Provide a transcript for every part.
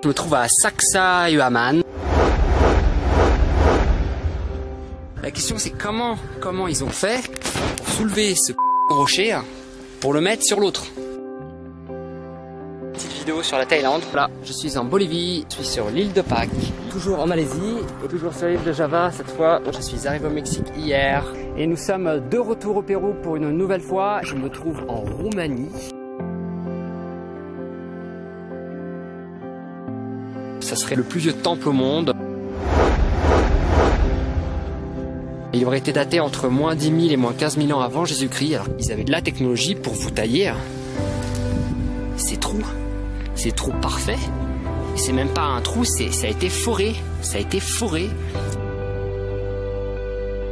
Je me trouve à Sacsayhuaman. La question c'est comment ils ont fait pour soulever ce rocher pour le mettre sur l'autre. Petite vidéo sur la Thaïlande. Là, je suis en Bolivie, je suis sur l'île de Pâques, toujours en Malaisie et toujours sur l'île de Java. Cette fois, je suis arrivé au Mexique hier et nous sommes de retour au Pérou pour une nouvelle fois. Je me trouve en Roumanie. Ça serait le plus vieux temple au monde. Il aurait été daté entre moins 10 000 et moins 15 000 ans avant Jésus-Christ. Alors, ils avaient de la technologie pour vous tailler ces trous. Ces trous parfaits. C'est même pas un trou, ça a été foré. Ça a été foré.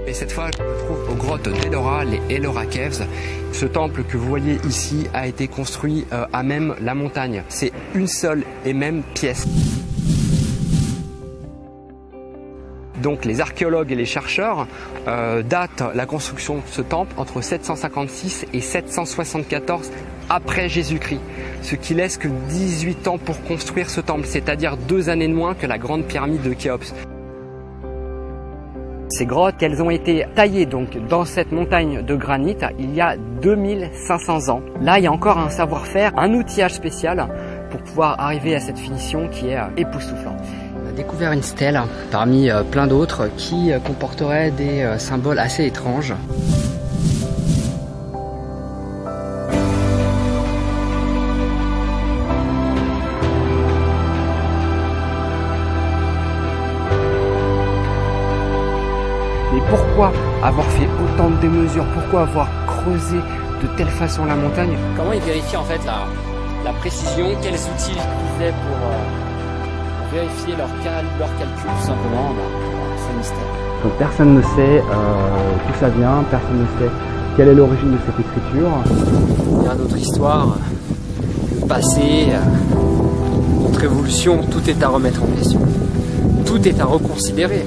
Et cette fois, je me trouve aux grottes d'Ellora, les Ellora Caves. Ce temple que vous voyez ici a été construit à même la montagne. C'est une seule et même pièce. Donc les archéologues et les chercheurs datent la construction de ce temple entre 756 et 774 après Jésus-Christ, ce qui laisse que 18 ans pour construire ce temple, c'est-à-dire 2 années de moins que la grande pyramide de Khéops. Ces grottes, elles ont été taillées donc dans cette montagne de granit il y a 2500 ans. Là, il y a encore un savoir-faire, un outillage spécial pour pouvoir arriver à cette finition qui est époustouflante. On a découvert une stèle parmi plein d'autres qui comporterait des symboles assez étranges. Mais pourquoi avoir fait autant de démesures? Pourquoi avoir creusé de telle façon la montagne? Comment ils vérifient en fait la précision? Quels outils ils utilisaient pour vérifier leur calcul tout simplement? C'est un mystère. Donc personne ne sait d'où ça vient, personne ne sait quelle est l'origine de cette écriture. Il y a d'autres histoires, le passé, notre évolution, tout est à remettre en question. Tout est à reconsidérer.